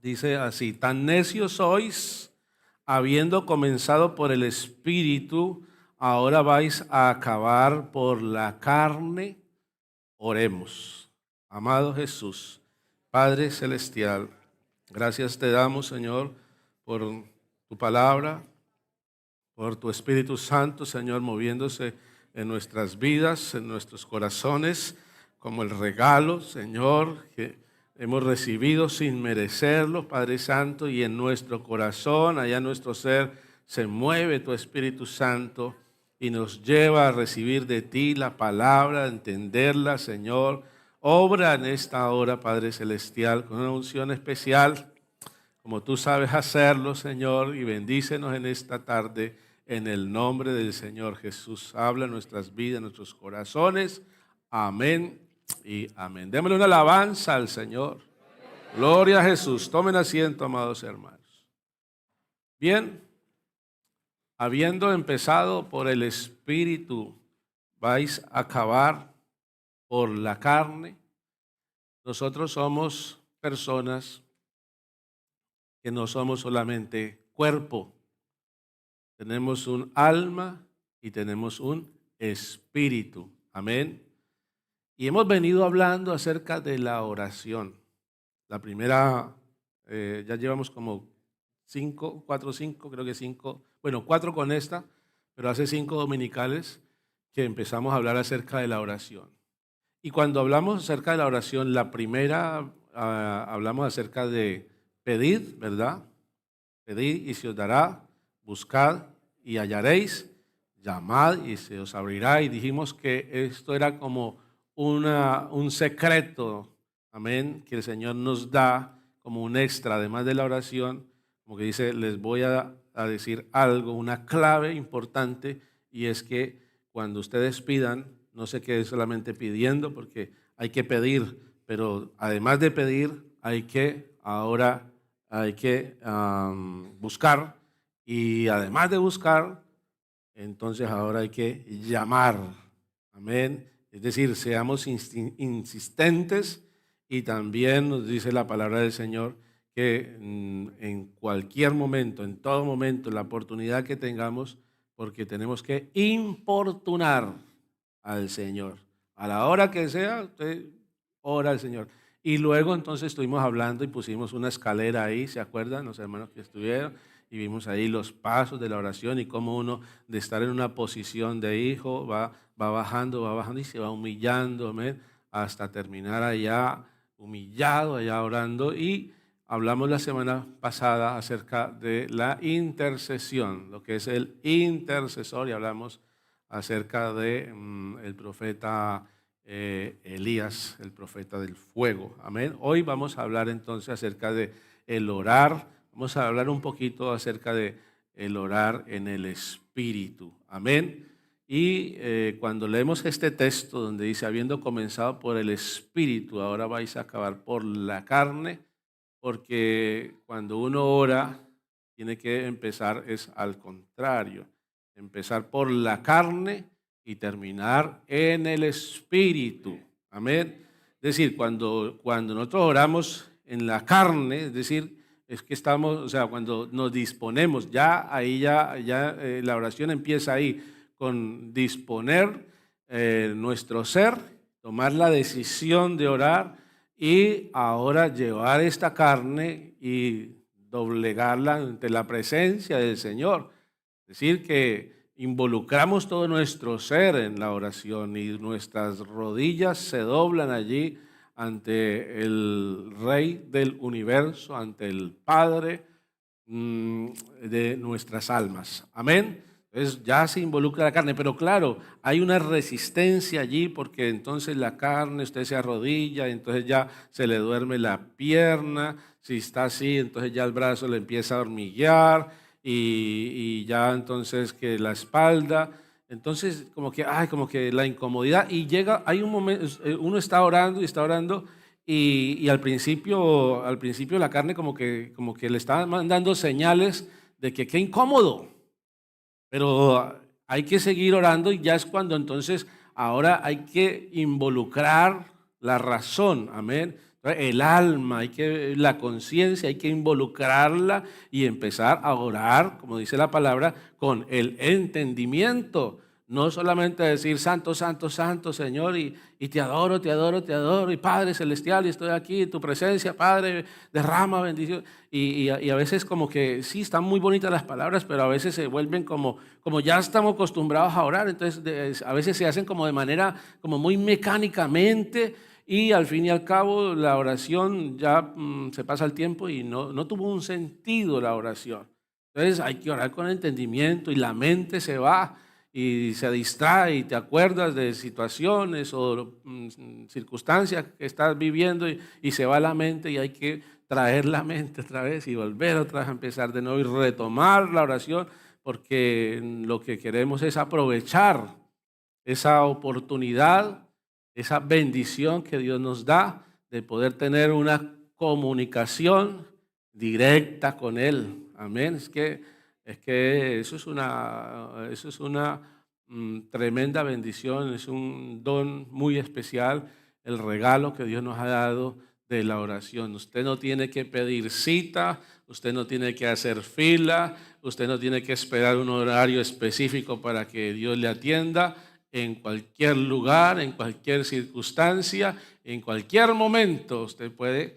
Dice así: tan necios sois, habiendo comenzado por el Espíritu, ahora vais a acabar por la carne. Oremos. Amado Jesús, Padre Celestial, gracias te damos, Señor, por tu palabra, por tu Espíritu Santo, Señor, moviéndose en nuestras vidas, en nuestros corazones, como el regalo, Señor, que hemos recibido sin merecerlo, Padre Santo, y en nuestro corazón, allá en nuestro ser, se mueve tu Espíritu Santo y nos lleva a recibir de ti la palabra, a entenderla, Señor. Obra en esta hora, Padre Celestial, con una unción especial, como tú sabes hacerlo, Señor, y bendícenos en esta tarde en el nombre del Señor Jesús. Habla en nuestras vidas, en nuestros corazones. Amén y amén. Démosle una alabanza al Señor. Gloria a Jesús. Tomen asiento, amados hermanos. Bien, habiendo empezado por el Espíritu, vais a acabar por la carne. Nosotros somos personas que no somos solamente cuerpo. Tenemos un alma y tenemos un espíritu. Amén. Y hemos venido hablando acerca de la oración. La primera, ya llevamos como 4, 5, creo que 5, bueno, 4 con esta, pero hace 5 dominicales que empezamos a hablar acerca de la oración. Y cuando hablamos acerca de la oración, la primera hablamos acerca de pedir, ¿verdad? Pedid y se os dará, buscad y hallaréis, llamad y se os abrirá. Y dijimos que esto era como un secreto, amén, que el Señor nos da como un extra, además de la oración, como que dice, les voy a decir algo, una clave importante, y es que cuando ustedes pidan, no se queden solamente pidiendo, porque hay que pedir, pero además de pedir, hay que buscar, y además de buscar, entonces ahora hay que llamar. Amén. Es decir, seamos insistentes, y también nos dice la palabra del Señor que en cualquier momento, en todo momento, la oportunidad que tengamos, porque tenemos que importunar al Señor. A la hora que sea, usted ora al Señor. Y luego entonces estuvimos hablando y pusimos una escalera ahí, ¿se acuerdan los hermanos que estuvieron? Y vimos ahí los pasos de la oración y cómo uno de estar en una posición de hijo va bajando y se va humillando, amén, hasta terminar allá humillado, allá orando. Y hablamos la semana pasada acerca de la intercesión, lo que es el intercesor, y hablamos acerca de el profeta Elías, el profeta del fuego. Amén. Hoy vamos a hablar entonces acerca de el orar. Vamos a hablar un poquito acerca de el orar en el Espíritu. Amén. Y cuando leemos este texto donde dice, habiendo comenzado por el Espíritu, ahora vais a acabar por la carne, porque cuando uno ora, tiene que empezar es al contrario, empezar por la carne y terminar en el Espíritu. Amén. Es decir, cuando nosotros oramos en la carne, es decir, es que estamos, o sea, cuando nos disponemos, ya ahí la oración empieza ahí, con disponer nuestro ser, tomar la decisión de orar y ahora llevar esta carne y doblegarla ante la presencia del Señor. Es decir, que involucramos todo nuestro ser en la oración y nuestras rodillas se doblan allí ante el Rey del universo, ante el Padre de nuestras almas. Amén. Entonces ya se involucra la carne, pero claro, hay una resistencia allí porque entonces la carne, usted se arrodilla, entonces ya se le duerme la pierna, si está así, entonces ya el brazo le empieza a hormiguear y ya entonces que la espalda, entonces como que la incomodidad, y llega, hay un momento, uno está orando y está orando. Y al principio la carne como que le estaba mandando señales de que qué incómodo, pero hay que seguir orando, y ya es cuando entonces ahora hay que involucrar la razón, amén. Entonces, el alma, la conciencia, hay que involucrarla y empezar a orar, como dice la palabra, con el entendimiento. No solamente decir santo, santo, santo, Señor, y te adoro, te adoro, te adoro, y Padre Celestial, y estoy aquí en tu presencia, Padre, derrama bendición. Y a veces como que sí, están muy bonitas las palabras, pero a veces se vuelven como ya estamos acostumbrados a orar, entonces a veces se hacen como de manera como muy mecánicamente, y al fin y al cabo la oración ya se pasa el tiempo y no tuvo un sentido la oración. Entonces hay que orar con entendimiento y la mente se va y se distrae y te acuerdas de situaciones o circunstancias que estás viviendo y se va la mente, y hay que traer la mente otra vez y volver otra vez a empezar de nuevo y retomar la oración, porque lo que queremos es aprovechar esa oportunidad, esa bendición que Dios nos da de poder tener una comunicación directa con Él. Amén. Es que eso es una tremenda bendición, es un don muy especial, el regalo que Dios nos ha dado de la oración. Usted no tiene que pedir cita, usted no tiene que hacer fila, usted no tiene que esperar un horario específico para que Dios le atienda. En cualquier lugar, en cualquier circunstancia, en cualquier momento, usted puede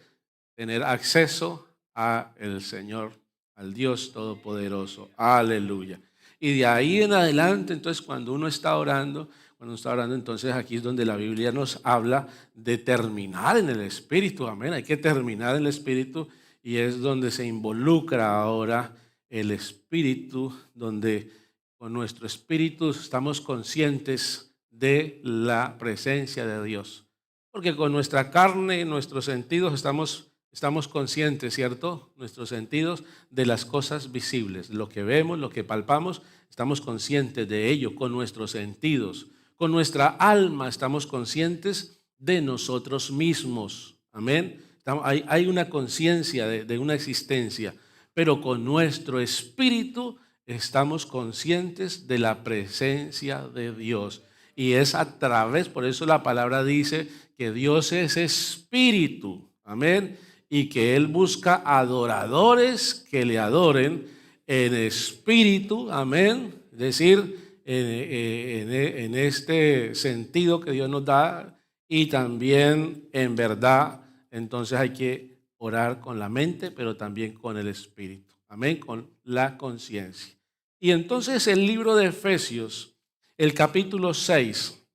tener acceso al Señor, al Dios Todopoderoso. Aleluya. Y de ahí en adelante, entonces, cuando uno está orando, entonces aquí es donde la Biblia nos habla de terminar en el Espíritu. Amén. Hay que terminar en el Espíritu, y es donde se involucra ahora el Espíritu, donde con nuestro espíritu estamos conscientes de la presencia de Dios. Porque con nuestra carne y nuestros sentidos estamos conscientes, ¿cierto? Nuestros sentidos de las cosas visibles, lo que vemos, lo que palpamos, estamos conscientes de ello con nuestros sentidos. Con nuestra alma estamos conscientes de nosotros mismos. Amén. Hay una conciencia de una existencia, pero con nuestro espíritu estamos conscientes de la presencia de Dios. Y es a través, por eso la palabra dice que Dios es espíritu, amén, y que Él busca adoradores que le adoren en espíritu, amén, es decir, en este sentido que Dios nos da, y también en verdad. Entonces hay que orar con la mente, pero también con el espíritu, amén, con la conciencia. Y entonces el libro de Efesios, el capítulo 6,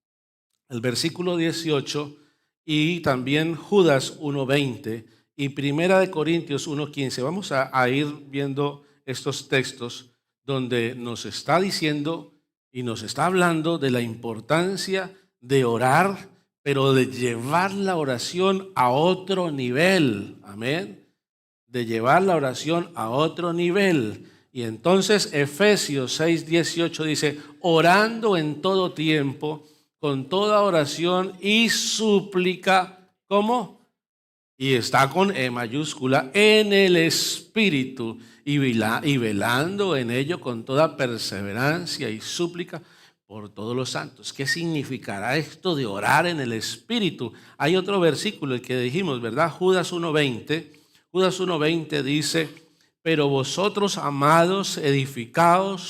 el versículo 18, y también Judas 1:20 y Primera de Corintios 1:15. Vamos a ir viendo estos textos donde nos está diciendo y nos está hablando de la importancia de orar, pero de llevar la oración a otro nivel. Amén. De llevar la oración a otro nivel. Y entonces Efesios 6:18 dice: orando en todo tiempo, con toda oración y súplica. ¿Cómo? Y está con E mayúscula, en el Espíritu, y velando en ello con toda perseverancia y súplica por todos los santos. ¿Qué significará esto de orar en el Espíritu? Hay otro versículo, el que dijimos, ¿verdad? Judas 1:20. Judas 1:20 dice: pero vosotros, amados, edificaos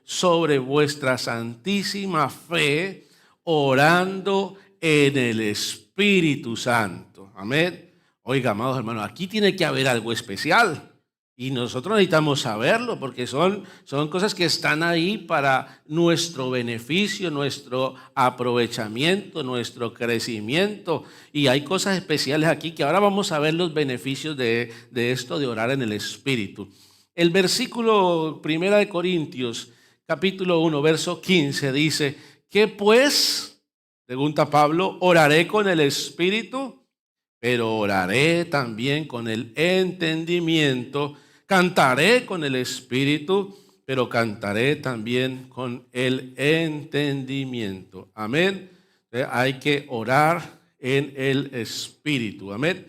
sobre vuestra santísima fe, orando en el Espíritu Santo. Amén. Oiga, amados hermanos, aquí tiene que haber algo especial. Y nosotros necesitamos saberlo, porque son cosas que están ahí para nuestro beneficio, nuestro aprovechamiento, nuestro crecimiento. Y hay cosas especiales aquí que ahora vamos a ver los beneficios de esto de orar en el Espíritu. El versículo 1 de Corintios, capítulo 1, verso 15, dice: ¿qué pues? Pregunta Pablo, oraré con el Espíritu, pero oraré también con el entendimiento, cantaré con el Espíritu, pero cantaré también con el entendimiento. Amén. Hay que orar en el Espíritu. Amén.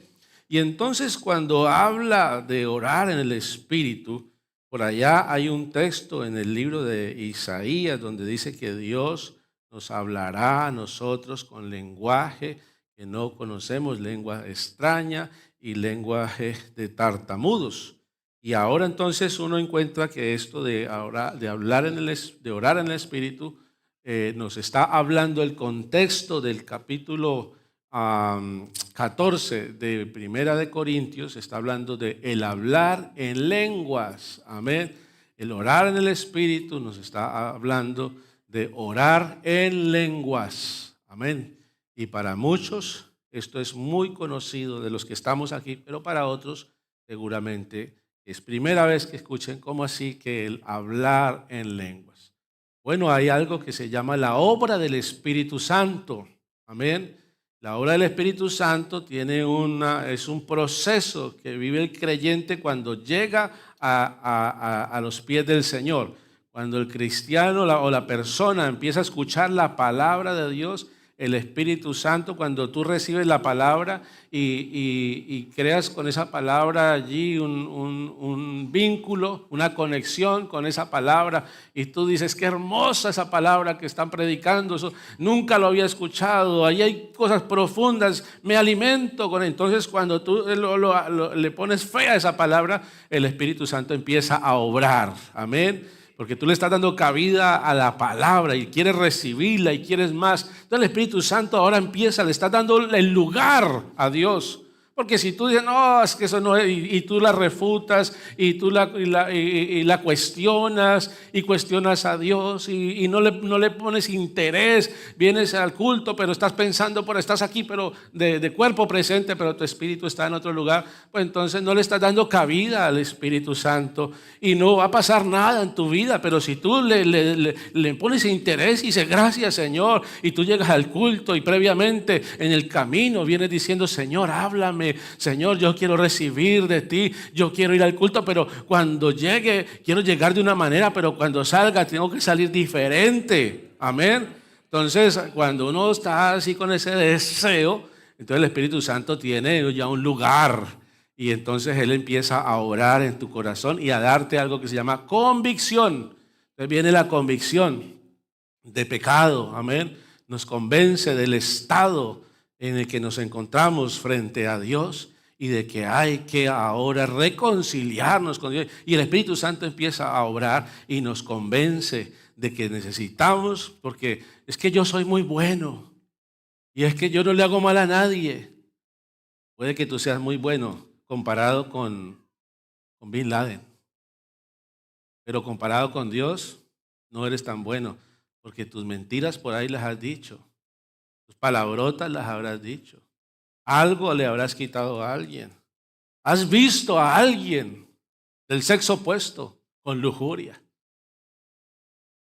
Y entonces cuando habla de orar en el Espíritu, por allá hay un texto en el libro de Isaías donde dice que Dios nos hablará a nosotros con lenguaje que no conocemos, lengua extraña y lenguaje de tartamudos. Y ahora entonces uno encuentra que esto de hablar de orar en el Espíritu, nos está hablando el contexto del capítulo 14 de Primera de Corintios, está hablando de el hablar en lenguas. Amén. El orar en el Espíritu nos está hablando de orar en lenguas. Amén. Y para muchos esto es muy conocido de los que estamos aquí, pero para otros seguramente es primera vez que escuchen cómo así que el hablar en lenguas. Bueno, hay algo que se llama la obra del Espíritu Santo. Amén. La obra del Espíritu Santo es un proceso que vive el creyente cuando llega a los pies del Señor. Cuando el cristiano o la persona empieza a escuchar la palabra de Dios, el Espíritu Santo, cuando tú recibes la palabra y creas con esa palabra allí un vínculo, una conexión con esa palabra, y tú dices, qué hermosa esa palabra que están predicando, eso nunca lo había escuchado, ahí hay cosas profundas, me alimento con él. Entonces cuando tú le pones fe a esa palabra, el Espíritu Santo empieza a obrar. Amén. Porque tú le estás dando cabida a la palabra y quieres recibirla y quieres más. Entonces el Espíritu Santo ahora empieza, le estás dando el lugar a Dios. Porque si tú dices, no, es que eso no es, y tú la refutas y tú la cuestionas y cuestionas a Dios y no le pones interés, vienes al culto, pero estás pensando, estás aquí, pero de cuerpo presente, pero tu espíritu está en otro lugar, pues entonces no le estás dando cabida al Espíritu Santo y no va a pasar nada en tu vida. Pero si tú le pones interés y dices, gracias Señor, y tú llegas al culto y previamente en el camino vienes diciendo, Señor, háblame. Señor, yo quiero recibir de ti, yo quiero ir al culto, pero cuando llegue, quiero llegar de una manera, pero cuando salga, tengo que salir diferente. Amén. Entonces, cuando uno está así con ese deseo, entonces el Espíritu Santo tiene ya un lugar y entonces Él empieza a orar en tu corazón y a darte algo que se llama convicción. Entonces viene la convicción de pecado. Amén. Nos convence del estado en el que nos encontramos frente a Dios y de que hay que ahora reconciliarnos con Dios. Y el Espíritu Santo empieza a obrar y nos convence de que necesitamos, porque es que yo soy muy bueno y es que yo no le hago mal a nadie. Puede que tú seas muy bueno comparado con Bin Laden, pero comparado con Dios no eres tan bueno, porque tus mentiras por ahí las has dicho. Tus palabrotas las habrás dicho. Algo le habrás quitado a alguien. Has visto a alguien del sexo opuesto con lujuria.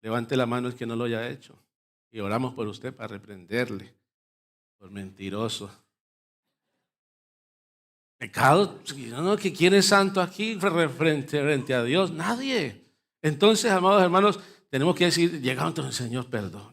Levante la mano el que no lo haya hecho. Y oramos por usted para reprenderle por mentiroso. Pecado, no, que quién es santo aquí frente a Dios, nadie. Entonces, amados hermanos, tenemos que decir, llegamos ante el Señor, perdone.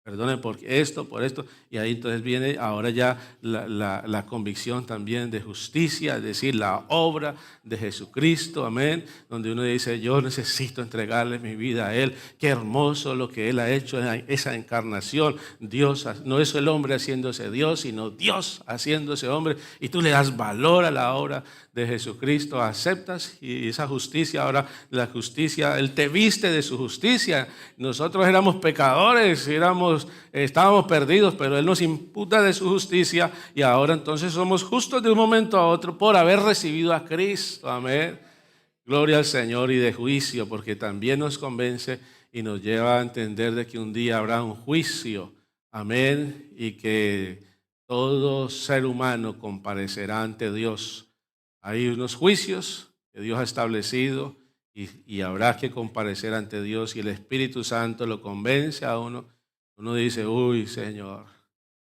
Perdone por esto, y ahí entonces viene ahora ya la convicción también de justicia, es decir, la obra de Jesucristo, amén, donde uno dice, yo necesito entregarle mi vida a Él, qué hermoso lo que Él ha hecho en esa encarnación. Dios, no es el hombre haciéndose Dios, sino Dios haciéndose hombre, y tú le das valor a la obra de Jesucristo, aceptas, y esa justicia, ahora la justicia, Él te viste de su justicia. Nosotros éramos pecadores, estábamos perdidos, pero Él nos imputa de su justicia y ahora entonces somos justos de un momento a otro por haber recibido a Cristo. Amén. Gloria al Señor. Y de juicio, porque también nos convence y nos lleva a entender de que un día habrá un juicio. Amén. Y que todo ser humano comparecerá ante Dios. Hay unos juicios que Dios ha establecido y habrá que comparecer ante Dios, y el Espíritu Santo lo convence a uno. Uno dice, uy, Señor,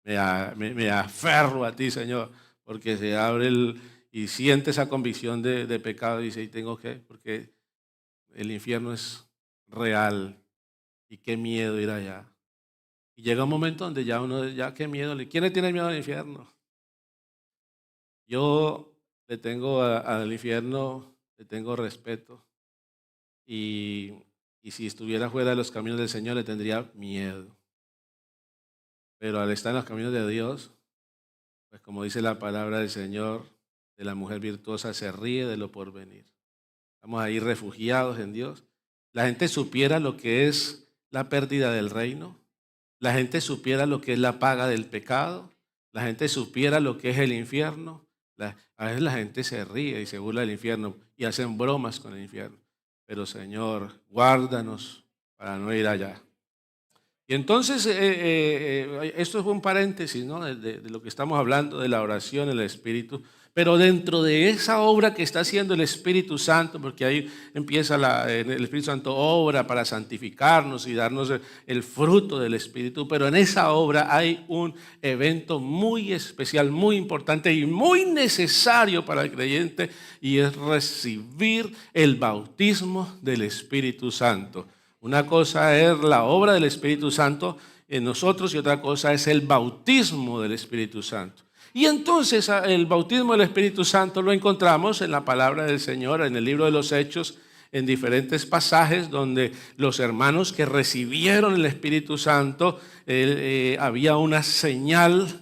me aferro a ti, Señor, porque se abre y siente esa convicción de pecado y dice, y tengo que, porque el infierno es real y qué miedo ir allá. Y llega un momento donde ya uno, ya qué miedo, ¿quién le tiene miedo al infierno? Yo le tengo al infierno, le tengo respeto. Y si estuviera fuera de los caminos del Señor le tendría miedo. Pero al estar en los caminos de Dios, Pues como dice la palabra del Señor, de la mujer virtuosa se ríe de lo porvenir. Estamos ahí refugiados en Dios. La gente supiera lo que es la pérdida del reino. La gente supiera lo que es la paga del pecado. La gente supiera lo que es el infierno. A veces la gente se ríe y se burla del infierno y hacen bromas con el infierno. Pero Señor, guárdanos para no ir allá. Y entonces, esto es un paréntesis, ¿no? De lo que estamos hablando, de la oración, el Espíritu. Pero dentro de esa obra que está haciendo el Espíritu Santo, porque ahí empieza el Espíritu Santo obra para santificarnos y darnos el fruto del Espíritu, pero en esa obra hay un evento muy especial, muy importante y muy necesario para el creyente, y es recibir el bautismo del Espíritu Santo. Una cosa es la obra del Espíritu Santo en nosotros y otra cosa es el bautismo del Espíritu Santo. Y entonces el bautismo del Espíritu Santo lo encontramos en la palabra del Señor, en el libro de los Hechos, en diferentes pasajes donde los hermanos que recibieron el Espíritu Santo, había una señal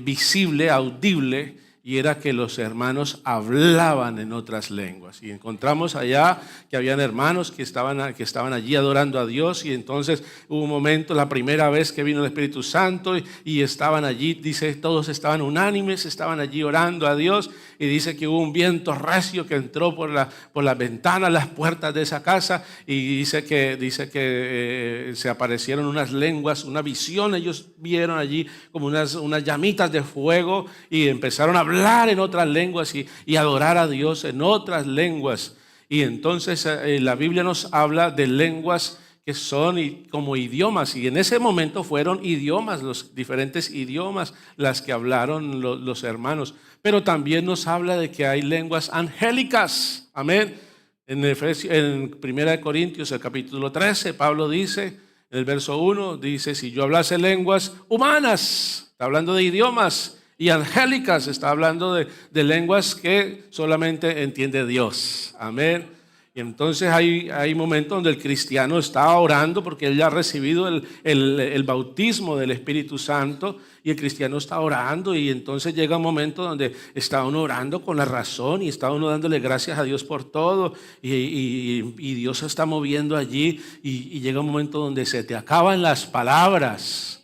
visible, audible, y era que los hermanos hablaban en otras lenguas. Y encontramos allá que habían hermanos que estaban allí adorando a Dios, y entonces hubo un momento, la primera vez que vino el Espíritu Santo, y estaban allí, dice, todos estaban unánimes, estaban allí orando a Dios, y dice que hubo un viento recio que entró por las ventanas, las puertas de esa casa, y dice que se aparecieron unas lenguas, una visión, ellos vieron allí como unas llamitas de fuego, y empezaron a hablar en otras lenguas y adorar a Dios en otras lenguas. Y entonces la Biblia nos habla de lenguas que son como idiomas, y en ese momento fueron idiomas, los diferentes idiomas las que hablaron los hermanos. Pero también nos habla de que hay lenguas angélicas. Amén. En 1 Corintios, el capítulo 13, Pablo dice, en el verso 1, dice, si yo hablase lenguas humanas, está hablando de idiomas, y angélicas, está hablando de lenguas que solamente entiende Dios. Amén. Y entonces hay momentos donde el cristiano está orando porque él ya ha recibido el bautismo del Espíritu Santo, y el cristiano está orando, y entonces llega un momento donde está uno orando con la razón y está uno dándole gracias a Dios por todo, y Dios se está moviendo allí, y llega un momento donde se te acaban las palabras.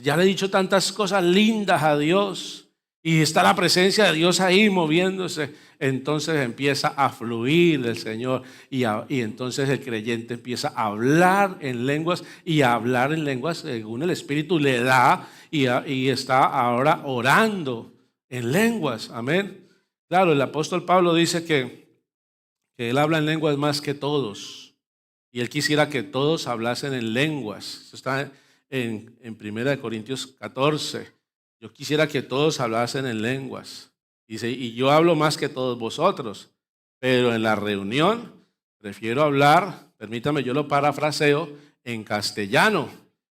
Ya le he dicho tantas cosas lindas a Dios y está la presencia de Dios ahí moviéndose. Entonces empieza a fluir el Señor, y entonces el creyente empieza a hablar en lenguas, y a hablar en lenguas según el Espíritu le da, y está ahora orando en lenguas. Amén. Claro, el apóstol Pablo dice que él habla en lenguas más que todos, y él quisiera que todos hablasen en lenguas. Eso está en 1 Corintios 14. Yo quisiera que todos hablasen en lenguas. Dice, y yo hablo más que todos vosotros, pero en la reunión prefiero hablar, permítame, yo lo parafraseo, en castellano,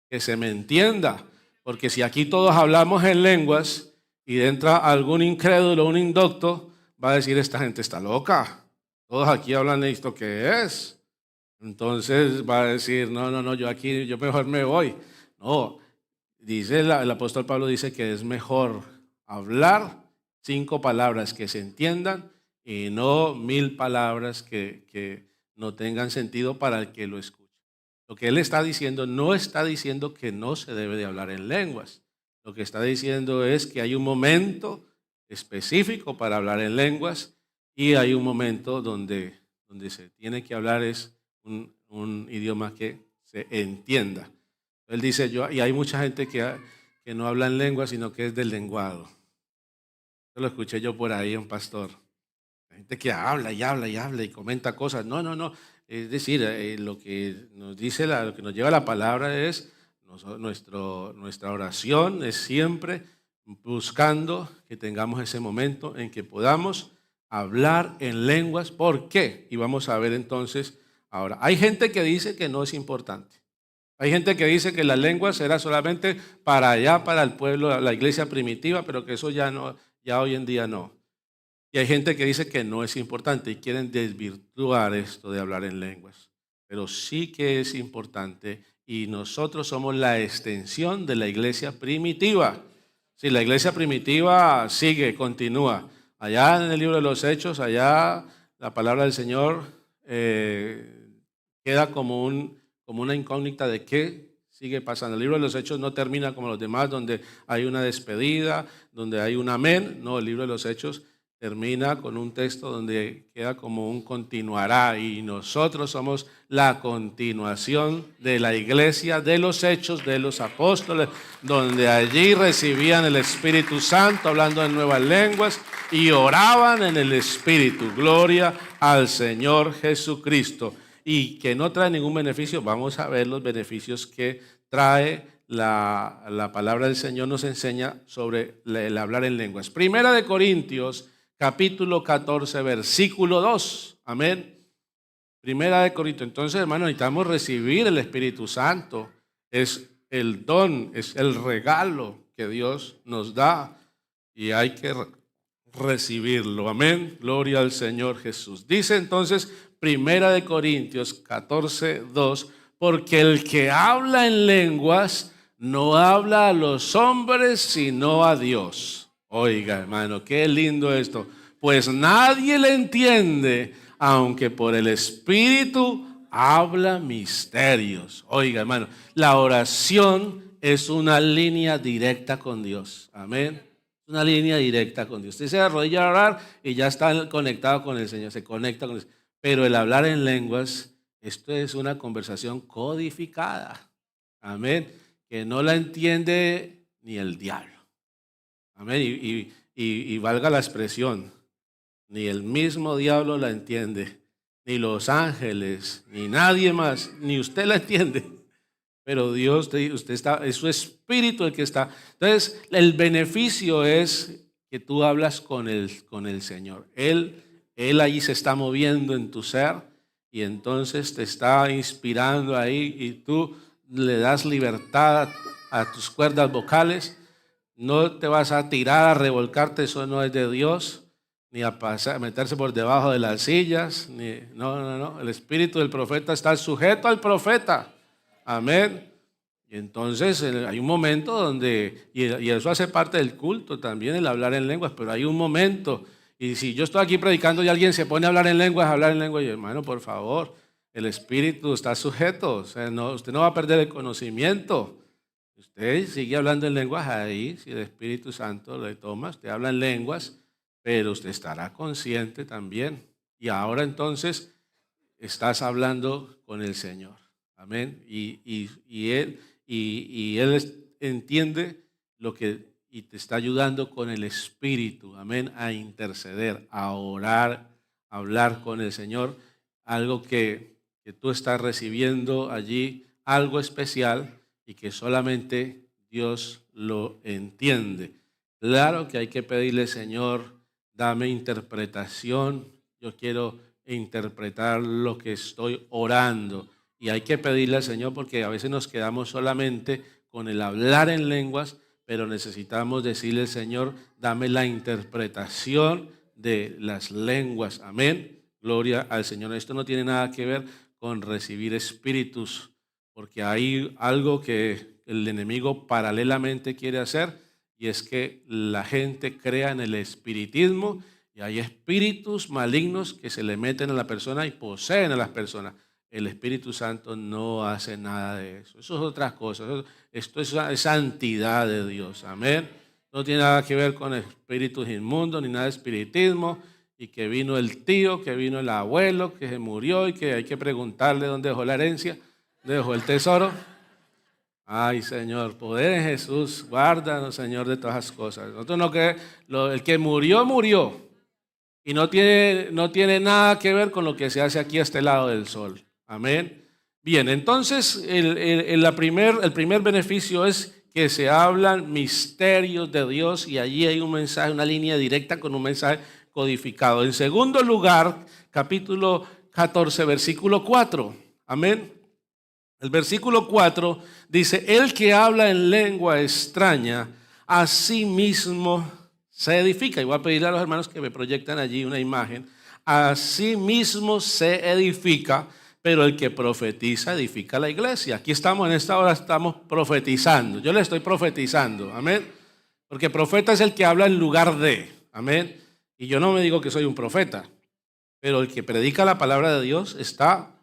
que se me entienda. Porque si aquí todos hablamos en lenguas y entra algún incrédulo, un indocto, va a decir, esta gente está loca. Todos aquí hablan de esto que es. Entonces va a decir, no, yo mejor me voy. No, dice el apóstol Pablo, dice que es mejor hablar 5 palabras que se entiendan y no 1000 palabras que no tengan sentido para el que lo escuche. Lo que él está diciendo, no está diciendo que no se debe de hablar en lenguas. Lo que está diciendo es que hay un momento específico para hablar en lenguas, y hay un momento donde se tiene que hablar es un idioma que se entienda. Él dice, y hay mucha gente que no habla en lengua, sino que es del lenguado. Eso lo escuché yo por ahí, un pastor. La gente que habla y habla y habla y comenta cosas. No. Es decir, lo que nos dice, lo que nos lleva la palabra es, nuestra oración es siempre buscando que tengamos ese momento en que podamos hablar en lenguas. ¿Por qué? Y vamos a ver entonces ahora. Hay gente que dice que no es importante. Hay gente que dice que las lenguas era solamente para allá, para el pueblo, la iglesia primitiva, pero que eso ya hoy en día no. Y hay gente que dice que no es importante y quieren desvirtuar esto de hablar en lenguas. Pero sí que es importante, y nosotros somos la extensión de la iglesia primitiva. Sí, la iglesia primitiva sigue, continúa. Allá en el libro de los Hechos, allá la palabra del Señor queda como una incógnita de qué sigue pasando. El libro de los Hechos no termina como los demás, donde hay una despedida, donde hay un amén. No, el libro de los Hechos termina con un texto donde queda como un continuará, y nosotros somos la continuación de la iglesia de los Hechos de los Apóstoles, donde allí recibían el Espíritu Santo hablando en nuevas lenguas y oraban en el Espíritu. Gloria al Señor Jesucristo. Y que no trae ningún beneficio. Vamos a ver los beneficios que trae la palabra del Señor. Nos enseña sobre el hablar en lenguas. Primera de Corintios capítulo 14 versículo 2, amén. Primera de Corintios. Entonces, hermanos, necesitamos recibir el Espíritu Santo. Es el don, es el regalo que Dios nos da y hay que recibirlo, amén. Gloria al Señor Jesús. Dice entonces Primera de Corintios 14, 2, porque el que habla en lenguas no habla a los hombres sino a Dios. Oiga, hermano, qué lindo esto. Pues nadie le entiende, aunque por el Espíritu habla misterios. Oiga, hermano, la oración es una línea directa con Dios. Amén. Una línea directa con Dios. Usted se arrodilla a orar y ya está conectado con el Señor, se conecta con el Señor. Pero el hablar en lenguas, esto es una conversación codificada. Amén. Que no la entiende ni el diablo. Amén. Y valga la expresión, ni el mismo diablo la entiende, ni los ángeles, ni nadie más, ni usted la entiende. Pero Dios, usted está, es su espíritu el que está. Entonces, el beneficio es que tú hablas con el Señor. Él allí se está moviendo en tu ser y entonces te está inspirando ahí y tú le das libertad a tus cuerdas vocales. No te vas a tirar, a revolcarte, eso no es de Dios, ni a meterse por debajo de las sillas. No. El espíritu del profeta está sujeto al profeta. Amén. Y entonces hay un momento donde, y eso hace parte del culto también, el hablar en lenguas, pero hay un momento, y si yo estoy aquí predicando y alguien se pone a hablar en lenguas, y hermano, por favor, el espíritu está sujeto, o sea, usted no va a perder el conocimiento. Usted sigue hablando en lenguas ahí, si el Espíritu Santo le toma, usted habla en lenguas, pero usted estará consciente también. Y ahora entonces estás hablando con el Señor. Amén. Y Él entiende lo que y te está ayudando con el Espíritu. Amén. A interceder, a orar, a hablar con el Señor. Algo que tú estás recibiendo allí, algo especial, y que solamente Dios lo entiende. Claro que hay que pedirle, Señor, dame interpretación. Yo quiero interpretar lo que estoy orando. Y hay que pedirle al Señor porque a veces nos quedamos solamente con el hablar en lenguas, pero necesitamos decirle, Señor, dame la interpretación de las lenguas. Amén. Gloria al Señor. Esto no tiene nada que ver con recibir espíritus, porque hay algo que el enemigo paralelamente quiere hacer, y es que la gente crea en el espiritismo, y hay espíritus malignos que se le meten a la persona y poseen a las personas. El Espíritu Santo no hace nada de eso. Eso es otras cosas. Esto es santidad de Dios. Amén. No tiene nada que ver con espíritus inmundos ni nada de espiritismo. Y que vino el tío, que vino el abuelo, que se murió y que hay que preguntarle dónde dejó la herencia. Dejó el tesoro. Ay, Señor, poder en Jesús, guárdanos, Señor, de todas las cosas. Nosotros no creemos, el que murió, murió. Y no tiene nada que ver con lo que se hace aquí a este lado del sol. Amén. Bien, entonces el primer beneficio es que se hablan misterios de Dios, y allí hay un mensaje, una línea directa con un mensaje codificado. En segundo lugar, capítulo 14, versículo 4. Amén. El versículo 4 dice, el que habla en lengua extraña, a sí mismo se edifica. Y voy a pedirle a los hermanos que me proyectan allí una imagen. A sí mismo se edifica, pero el que profetiza edifica la iglesia. Aquí estamos en esta hora, estamos profetizando. Yo le estoy profetizando. Amén. Porque profeta es el que habla en lugar de. Amén. Y yo no me digo que soy un profeta, pero el que predica la palabra de Dios está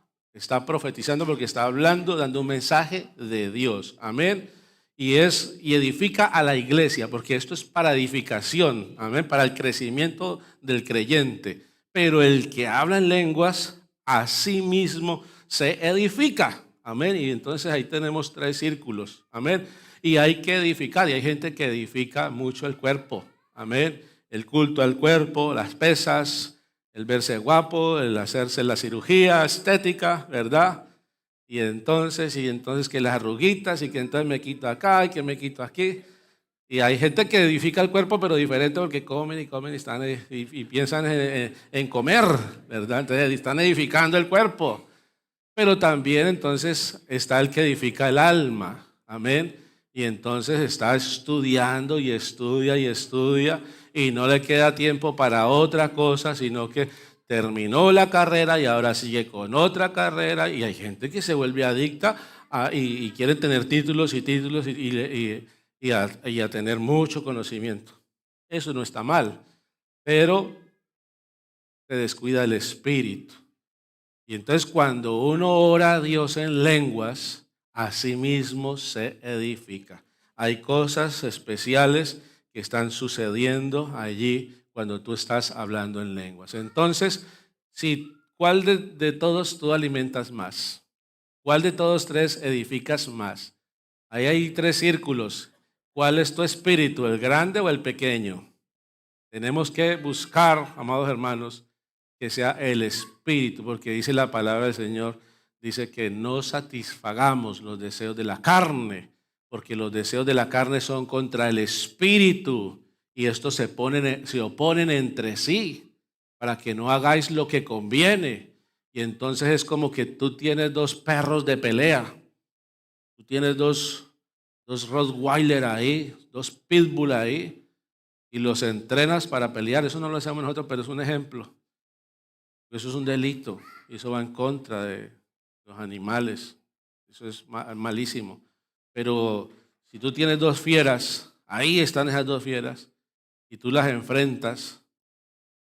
profetizando porque está hablando, dando un mensaje de Dios. Amén. Y edifica a la iglesia, porque esto es para edificación, amén, para el crecimiento del creyente. Pero el que habla en lenguas, a sí mismo se edifica. Amén. Y entonces ahí tenemos 3 círculos. Amén. Y hay que edificar, y hay gente que edifica mucho el cuerpo. Amén. El culto al cuerpo, las pesas, el verse guapo, el hacerse la cirugía estética, ¿verdad? Y entonces que las arruguitas, y que entonces me quito acá, y que me quito aquí. Y hay gente que edifica el cuerpo, pero diferente, porque comen y piensan en comer, ¿verdad? Entonces están edificando el cuerpo. Pero también entonces está el que edifica el alma, amén. Y entonces está estudiando y estudia y estudia, y no le queda tiempo para otra cosa, sino que terminó la carrera y ahora sigue con otra carrera. Y hay gente que se vuelve adicta y quiere tener títulos y títulos y a tener mucho conocimiento. Eso no está mal, pero se descuida el espíritu. Y entonces cuando uno ora a Dios en lenguas, a sí mismo se edifica. Hay cosas especiales que están sucediendo allí cuando tú estás hablando en lenguas. Entonces, ¿cuál de todos tú alimentas más? ¿Cuál de todos 3 edificas más? Ahí hay 3 círculos. ¿Cuál es tu espíritu, el grande o el pequeño? Tenemos que buscar, amados hermanos, que sea el espíritu, porque dice la palabra del Señor, dice que no satisfagamos los deseos de la carne, porque los deseos de la carne son contra el espíritu, y estos se oponen entre sí, para que no hagáis lo que conviene. Y entonces es como que tú tienes 2 perros de pelea, tú tienes dos Rottweiler ahí, 2 Pitbull ahí, y los entrenas para pelear. Eso no lo hacemos nosotros, pero es un ejemplo. Eso es un delito, y eso va en contra de los animales. Eso es malísimo. Pero si tú tienes 2 fieras, ahí están esas 2 fieras, y tú las enfrentas,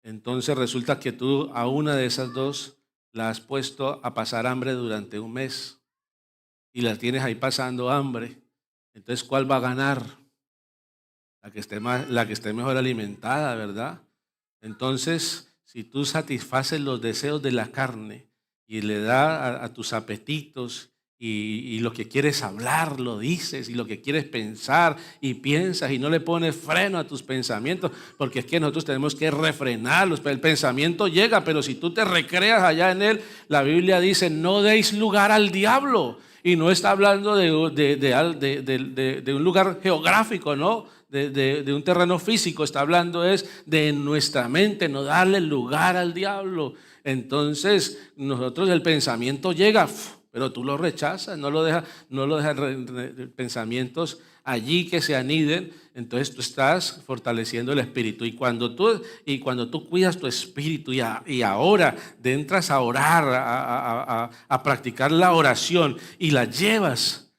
entonces resulta que tú a una de esas 2 la has puesto a pasar hambre durante un mes, y la tienes ahí pasando hambre. Entonces, ¿cuál va a ganar? La que esté mejor alimentada, ¿verdad? Entonces, si tú satisfaces los deseos de la carne y le das a tus apetitos y lo que quieres hablar, lo dices, y lo que quieres pensar y piensas, y no le pones freno a tus pensamientos, porque es que nosotros tenemos que refrenarlos. El pensamiento llega, pero si tú te recreas allá en él, la Biblia dice, no deis lugar al diablo. Y no está hablando de un lugar geográfico, ¿no? De un terreno físico. Está hablando es de nuestra mente, no darle lugar al diablo. Entonces nosotros, el pensamiento llega, pero tú lo rechazas, no lo dejas pensamientos allí que se aniden. Entonces tú estás fortaleciendo el espíritu, y cuando tú cuidas tu espíritu y ahora entras a orar, a practicar la oración, y la llevas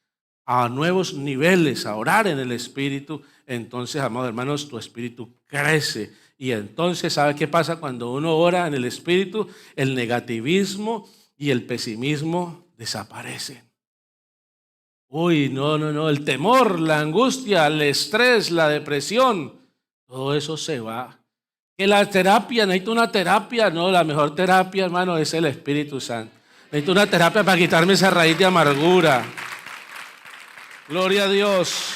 a nuevos niveles, a orar en el espíritu, entonces, amados hermanos, tu espíritu crece. Y entonces, ¿sabe qué pasa cuando uno ora en el espíritu? El negativismo y el pesimismo desaparecen. Uy, no, el temor, la angustia, el estrés, la depresión, todo eso se va. Que la terapia, necesito una terapia. No, la mejor terapia, hermano, es el Espíritu Santo. Necesito una terapia para quitarme esa raíz de amargura. Gloria a Dios.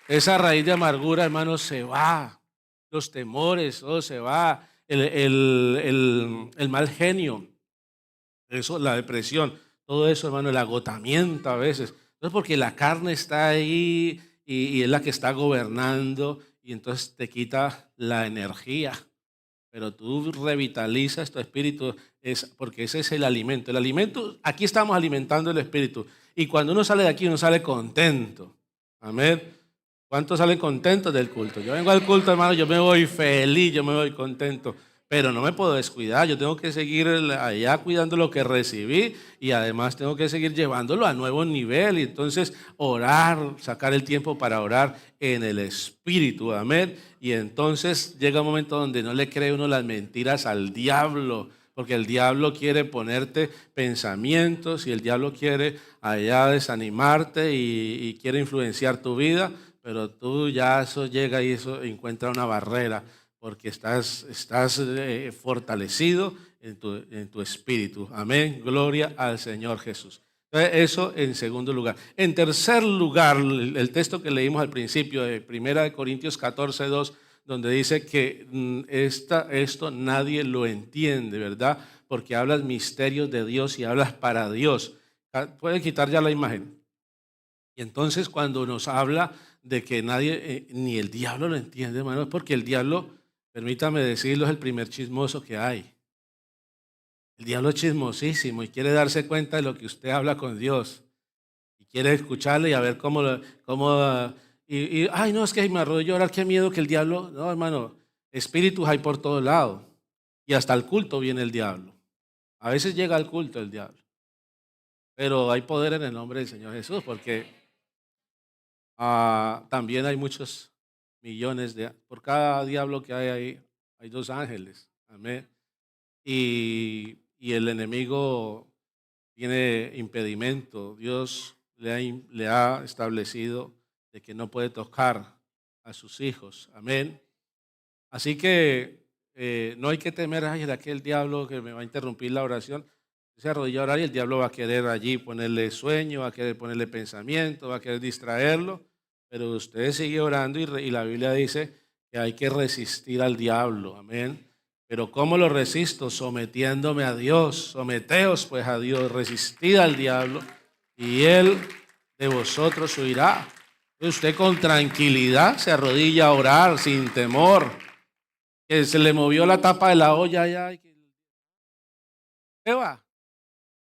Esa raíz de amargura, hermano, se va. Los temores, todo se va. El mal genio, eso, la depresión, todo eso, hermano, el agotamiento a veces. Entonces, porque la carne está ahí y es la que está gobernando, y entonces te quita la energía. Pero tú revitalizas tu espíritu, porque ese es el alimento. El alimento, aquí estamos alimentando el espíritu. Y cuando uno sale de aquí, uno sale contento. Amén. ¿Cuántos salen contentos del culto? Yo vengo al culto, hermano, yo me voy feliz, yo me voy contento. pero no me puedo descuidar. Yo tengo que seguir allá cuidando lo que recibí y además tengo que seguir llevándolo a nuevo nivel. Y entonces orar, sacar el tiempo para orar en el Espíritu, amén. Y entonces llega un momento donde no le cree uno las mentiras al diablo, porque el diablo quiere ponerte pensamientos y el diablo quiere allá desanimarte y quiere influenciar tu vida, pero tú ya eso llega y eso encuentra una barrera, porque estás fortalecido en tu espíritu. Amén, gloria al Señor Jesús. Entonces, eso en segundo lugar. En tercer lugar, el texto que leímos al principio de 1 Corintios 14:2, donde dice que esto nadie lo entiende, ¿verdad? Porque hablas misterios de Dios y hablas para Dios. Puede quitar ya la imagen. Y entonces cuando nos habla de que nadie, ni el diablo lo entiende, hermano, es porque el diablo, permítame decirlo, es el primer chismoso que hay. El diablo es chismosísimo y quiere darse cuenta de lo que usted habla con Dios. Y quiere escucharle y a ver ay, no, es que me arrodillo a orar, qué miedo que el diablo. No, hermano, espíritus hay por todo lado. Y hasta el culto viene el diablo. A veces llega al culto el diablo. Pero hay poder en el nombre del Señor Jesús, porque también hay muchos millones por cada diablo que hay ahí, hay 2 ángeles. Amén. Y el enemigo tiene impedimento. Dios le ha establecido de que no puede tocar a sus hijos. Amén. Así que no hay que temer, ay, de aquel diablo que me va a interrumpir la oración. Se arrodilla a orar y el diablo va a querer allí ponerle sueño, va a querer ponerle pensamiento, va a querer distraerlo. Pero usted sigue orando y la Biblia dice que hay que resistir al diablo. Amén. Pero ¿cómo lo resisto? Sometiéndome a Dios. Someteos pues a Dios, resistid al diablo y él de vosotros huirá. Usted con tranquilidad se arrodilla a orar sin temor. Que se le movió la tapa de la olla allá. ¿Qué va?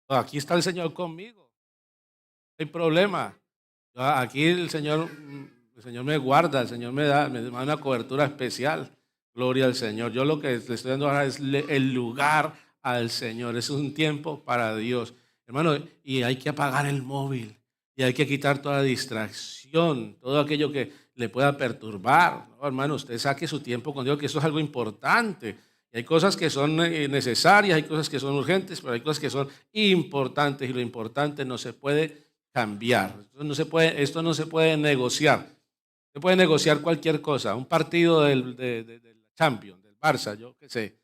Aquí está el Señor conmigo. No hay problema. Aquí el Señor me guarda, el Señor me da una cobertura especial. Gloria al Señor. Yo lo que le estoy dando ahora es el lugar al Señor. Es un tiempo para Dios. Hermano, y hay que apagar el móvil. Y hay que quitar toda distracción, todo aquello que le pueda perturbar. No, hermano, usted saque su tiempo con Dios, que eso es algo importante. Y hay cosas que son necesarias, hay cosas que son urgentes, pero hay cosas que son importantes y lo importante no se puede cambiar. Esto no se puede negociar. Se puede negociar cualquier cosa. Un partido del Champions, del Barça, yo qué sé,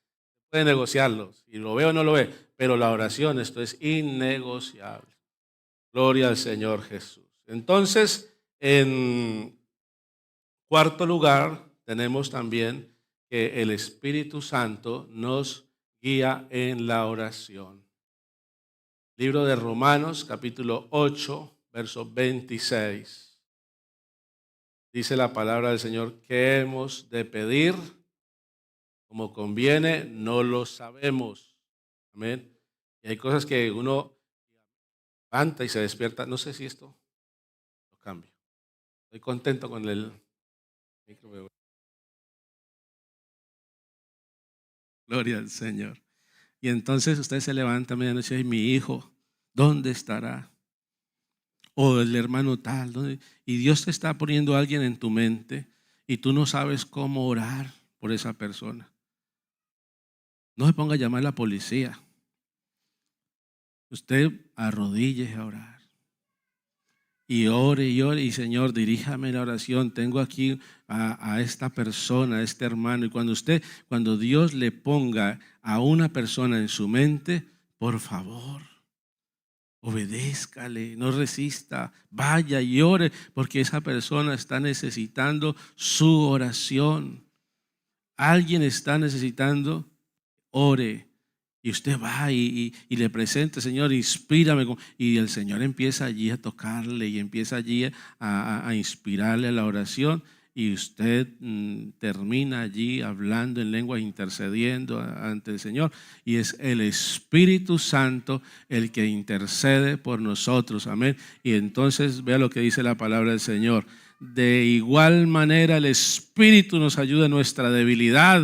puede negociarlo. Si lo ve o no lo ve, pero la oración, esto es innegociable. Gloria al Señor Jesús. Entonces, en cuarto lugar, tenemos también que el Espíritu Santo nos guía en la oración. Libro de Romanos, capítulo 8, verso 26. Dice la palabra del Señor que hemos de pedir como conviene, no lo sabemos. Amén. Y hay cosas que uno levanta y se despierta. No sé si esto lo cambio. Estoy contento con el micro. Gloria al Señor. Y entonces usted se levanta a medianoche y mi hijo, ¿dónde estará? O el hermano tal, ¿dónde? Y Dios te está poniendo a alguien en tu mente y tú no sabes cómo orar por esa persona. No se ponga a llamar a la policía. Usted arrodíllese a orar. Y ore, y Señor, diríjame la oración. Tengo aquí a esta persona, a este hermano. Y cuando Dios le ponga a una persona en su mente, por favor, obedézcale, no resista, vaya y ore, porque esa persona está necesitando su oración. Alguien está necesitando, ore. Y usted va y le presenta, Señor, inspírame. Y el Señor empieza allí a tocarle y empieza allí a inspirarle a la oración. Y usted termina allí hablando en lengua, intercediendo ante el Señor. Y es el Espíritu Santo el que intercede por nosotros. Amén. Y entonces vea lo que dice la palabra del Señor. De igual manera el Espíritu nos ayuda en nuestra debilidad,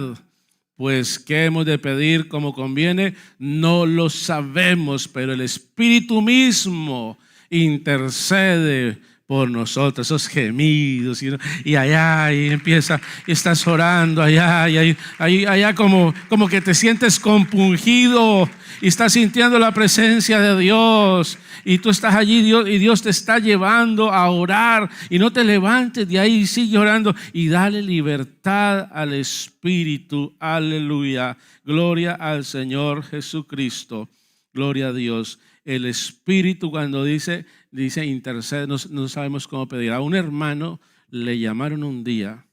Pues, ¿qué hemos de pedir como conviene? No lo sabemos, pero el Espíritu mismo intercede por nosotros, esos gemidos, y allá, y empieza, y estás orando allá, y allá como que te sientes compungido, y estás sintiendo la presencia de Dios, y tú estás allí, y Dios te está llevando a orar, y no te levantes de ahí, sigue orando, y dale libertad al Espíritu, aleluya, gloria al Señor Jesucristo, gloria a Dios. El Espíritu cuando dice intercede, no sabemos cómo pedir. A un hermano le llamaron un día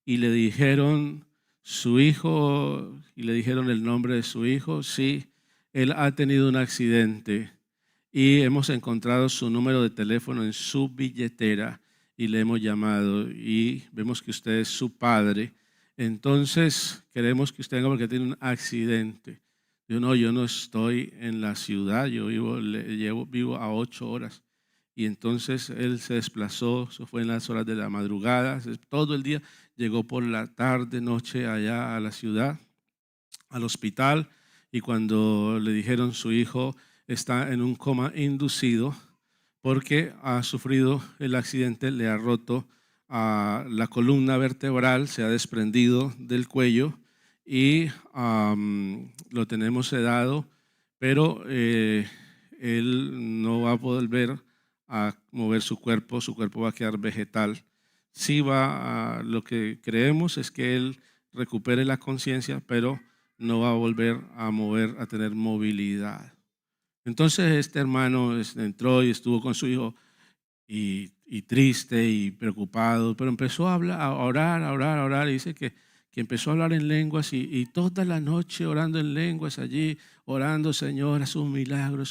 y le dijeron su hijo, y le dijeron el nombre de su hijo. Sí, él ha tenido un accidente y hemos encontrado su número de teléfono en su billetera y le hemos llamado y vemos que usted es su padre. Entonces queremos que usted venga porque tiene un accidente. Yo no estoy en la ciudad, yo vivo a 8 horas. Y entonces él se desplazó, eso fue en las horas de la madrugada, todo el día, llegó por la tarde, noche allá a la ciudad, al hospital, y cuando le dijeron su hijo está en un coma inducido porque ha sufrido el accidente, le ha roto la columna vertebral, se ha desprendido del cuello, y lo tenemos sedado, pero él no va a volver a mover su cuerpo va a quedar vegetal. Sí lo que creemos es que él recupere la conciencia, pero no va a volver a tener movilidad. Entonces este hermano entró y estuvo con su hijo y triste y preocupado, pero empezó a orar, y dice que empezó a hablar en lenguas y toda la noche orando en lenguas allí, orando, Señor, haz un milagro,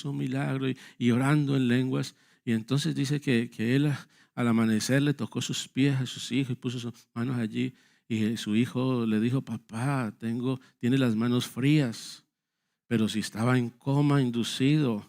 y orando en lenguas. Y entonces dice que él al amanecer le tocó sus pies a sus hijos y puso sus manos allí, y su hijo le dijo: papá, tiene las manos frías, pero si estaba en coma inducido.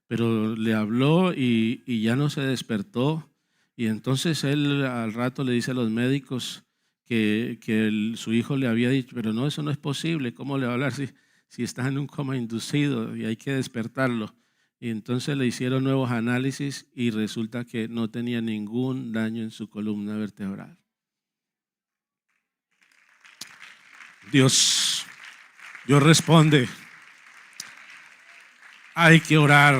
Pero le habló y ya no se despertó. Y entonces él al rato le dice a los médicos que su hijo le había dicho: pero no, eso no es posible, ¿cómo le va a hablar si está en un coma inducido y hay que despertarlo? Y entonces le hicieron nuevos análisis y resulta que no tenía ningún daño en su columna vertebral. Dios responde. Hay que orar.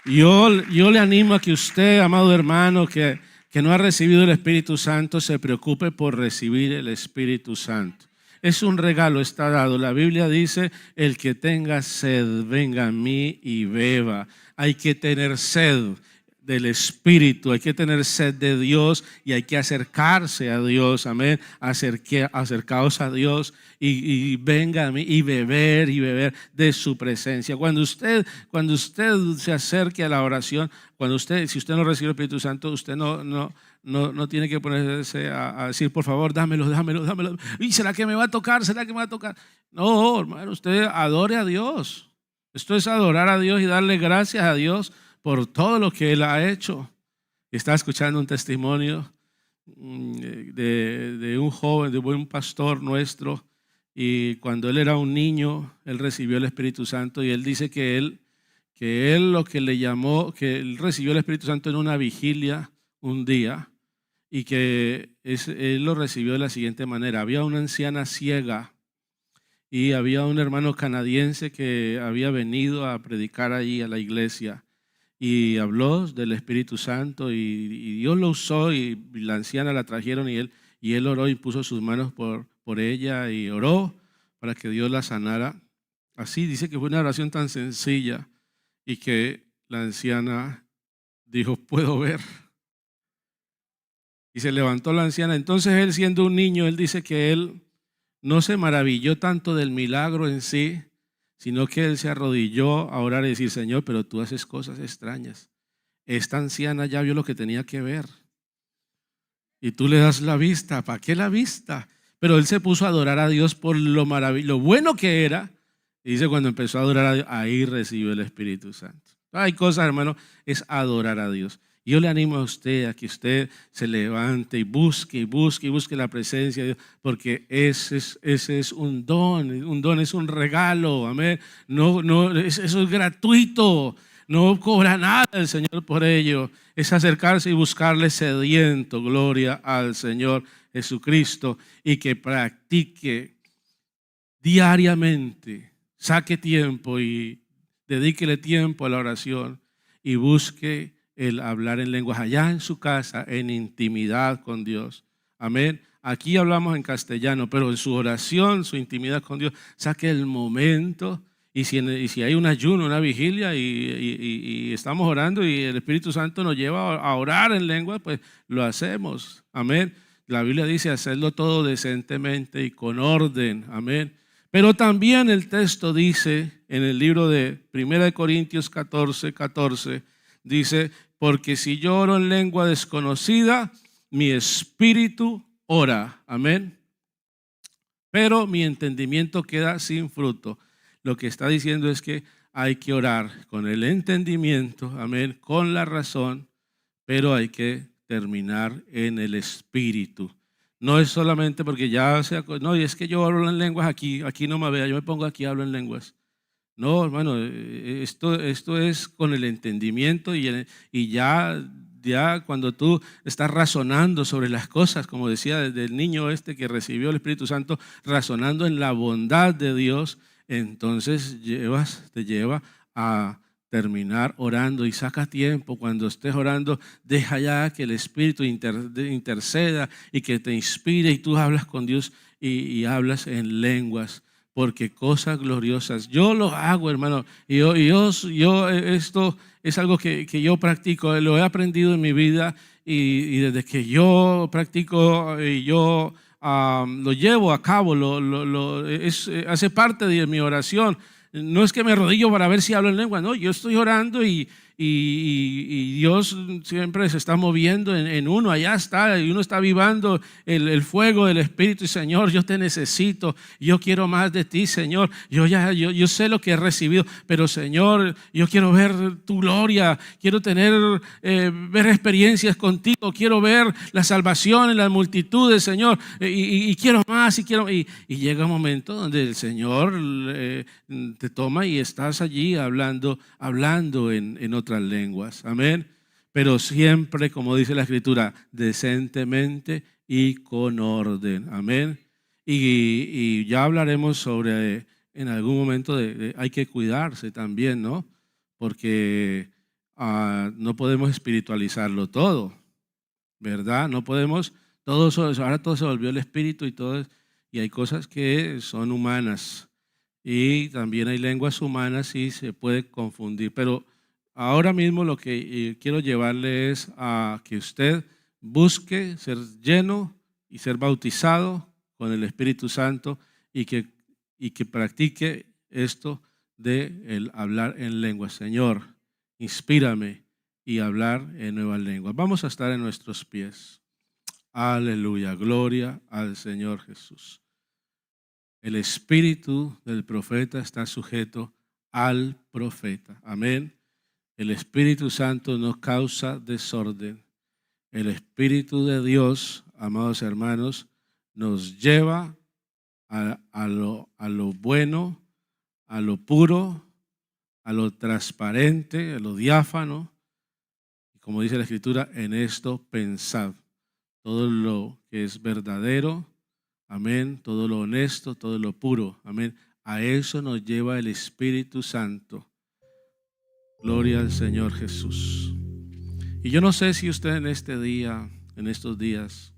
Yo le animo a que usted, amado hermano, que no ha recibido el Espíritu Santo, se preocupe por recibir el Espíritu Santo. Es un regalo, está dado. La Biblia dice: el que tenga sed, venga a mí y beba. Hay que tener sed del Espíritu, hay que tener sed de Dios y hay que acercarse a Dios, amén, acercaos a Dios y venga a mí y beber de su presencia. Cuando usted se acerque a la oración, si usted no recibe el Espíritu Santo, usted no tiene que ponerse a decir: por favor, dámelo. ¿Y será que me va a tocar? No, hermano, usted adore a Dios. Esto es adorar a Dios y darle gracias a Dios por todo lo que Él ha hecho. Estaba escuchando un testimonio de un joven, de un pastor nuestro, y cuando él era un niño, él recibió el Espíritu Santo, y él dice que él lo que le llamó, que él recibió el Espíritu Santo en una vigilia un día, y que él lo recibió de la siguiente manera: había una anciana ciega y había un hermano canadiense que había venido a predicar allí a la iglesia y habló del Espíritu Santo, y Dios lo usó, y la anciana la trajeron y él oró y puso sus manos por ella y oró para que Dios la sanara. Así dice que fue una oración tan sencilla y que la anciana dijo: puedo ver. Y se levantó la anciana. Entonces él, siendo un niño, él dice que él no se maravilló tanto del milagro en sí, sino que él se arrodilló a orar y decir: Señor, pero tú haces cosas extrañas. Esta anciana ya vio lo que tenía que ver y tú le das la vista. ¿Para qué la vista? Pero él se puso a adorar a Dios por lo bueno que era. Y dice: cuando empezó a adorar a Dios, ahí recibió el Espíritu Santo. Hay cosas, hermano, es adorar a Dios. Yo le animo a usted a que usted se levante y busque la presencia de Dios, porque ese es un don es un regalo, amén. Eso es gratuito, no cobra nada el Señor por ello. Es acercarse y buscarle sediento, gloria al Señor Jesucristo, y que practique diariamente, saque tiempo y dedíquele tiempo a la oración y busque el hablar en lenguas allá en su casa, en intimidad con Dios. Amén. Aquí hablamos en castellano, pero en su oración, su intimidad con Dios, saque el momento. Y si hay un ayuno, una vigilia y estamos orando y el Espíritu Santo nos lleva a orar en lenguas, pues lo hacemos. Amén. La Biblia dice hacerlo todo decentemente y con orden. Amén. Pero también el texto dice en el libro de 1 Corintios 14, dice, porque si yo oro en lengua desconocida, mi espíritu ora. Amén. Pero mi entendimiento queda sin fruto. Lo que está diciendo es que hay que orar con el entendimiento, amén, con la razón, pero hay que terminar en el espíritu. No es solamente porque no, y es que yo hablo en lenguas aquí no me vea, yo me pongo aquí y hablo en lenguas. No, hermano, esto es con el entendimiento y ya cuando tú estás razonando sobre las cosas, como decía desde el niño que recibió el Espíritu Santo, razonando en la bondad de Dios, entonces te lleva a terminar orando y saca tiempo. Cuando estés orando, deja ya que el Espíritu interceda y que te inspire y tú hablas con Dios y hablas en lenguas. Porque cosas gloriosas, yo lo hago, hermano, y yo esto es algo que yo practico, lo he aprendido en mi vida y desde que yo practico y yo lo llevo a cabo, hace parte de mi oración. No es que me arrodillo para ver si hablo en lengua, no, yo estoy orando y Dios siempre se está moviendo en uno, allá está, y uno está avivando el fuego del Espíritu. Y Señor, yo te necesito, yo quiero más de ti, Señor. Yo sé lo que he recibido, pero Señor, yo quiero ver tu gloria, quiero ver experiencias contigo, quiero ver la salvación en las multitudes, Señor, y quiero más, y llega un momento donde el Señor te toma y estás allí hablando en otras lenguas, amén, pero siempre, como dice la Escritura, decentemente y con orden, amén. Y ya hablaremos sobre, en algún momento, hay que cuidarse también, ¿no? Porque no podemos espiritualizarlo todo, ¿verdad? No podemos, ahora todo se volvió el espíritu y hay cosas que son humanas y también hay lenguas humanas y se puede confundir, pero ahora mismo lo que quiero llevarle es a que usted busque ser lleno y ser bautizado con el Espíritu Santo y que practique esto de el hablar en lenguas. Señor, inspírame y hablar en nuevas lenguas. Vamos a estar en nuestros pies. Aleluya, gloria al Señor Jesús. El espíritu del profeta está sujeto al profeta. Amén. El Espíritu Santo no causa desorden. El Espíritu de Dios, amados hermanos, nos lleva a lo bueno, a lo puro, a lo transparente, a lo diáfano. Y como dice la Escritura, en esto pensad. Todo lo que es verdadero, amén, todo lo honesto, todo lo puro, amén. A eso nos lleva el Espíritu Santo. Gloria al Señor Jesús. Y yo no sé si usted en estos días,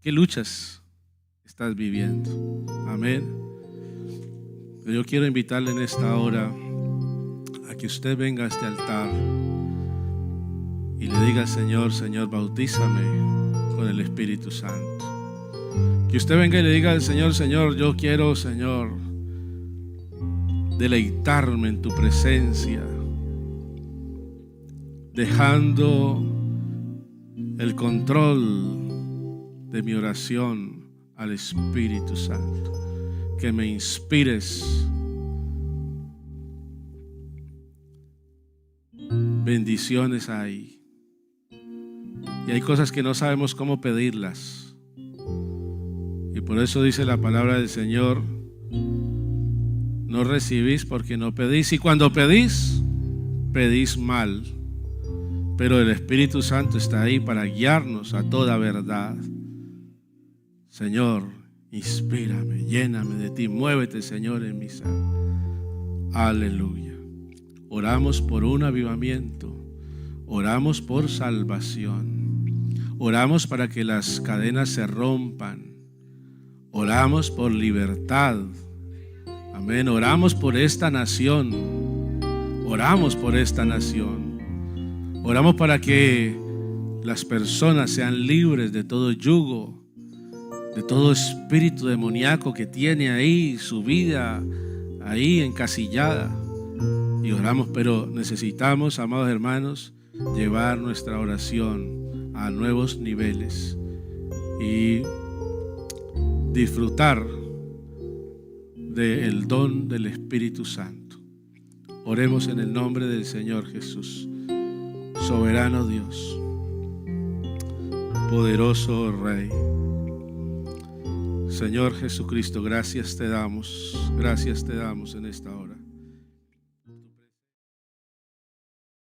¿qué luchas estás viviendo? Amén. Pero yo quiero invitarle en esta hora a que usted venga a este altar y le diga al Señor, Señor, bautízame con el Espíritu Santo. Que usted venga y le diga al Señor, Señor, yo quiero, Señor, deleitarme en tu presencia, dejando el control de mi oración al Espíritu Santo. Que me inspires bendiciones hay, Y hay cosas que no sabemos cómo pedirlas. Y por eso dice la palabra del Señor: no recibís porque no pedís. Y cuando pedís, pedís mal. Pero el Espíritu Santo está ahí para guiarnos a toda verdad. Señor, inspírame, lléname de ti, muévete, Señor, en mi ser. Aleluya. Oramos por un avivamiento, oramos por salvación, oramos para que las cadenas se rompan, oramos por libertad. Amén. Oramos por esta nación, oramos por esta nación, oramos para que las personas sean libres de todo yugo, de todo espíritu demoníaco que tiene ahí su vida ahí encasillada. Y oramos, pero necesitamos, amados hermanos, llevar nuestra oración a nuevos niveles y disfrutar del don del Espíritu Santo. Oremos en el nombre del Señor Jesús. Soberano Dios, poderoso Rey, Señor Jesucristo, gracias te damos en esta hora.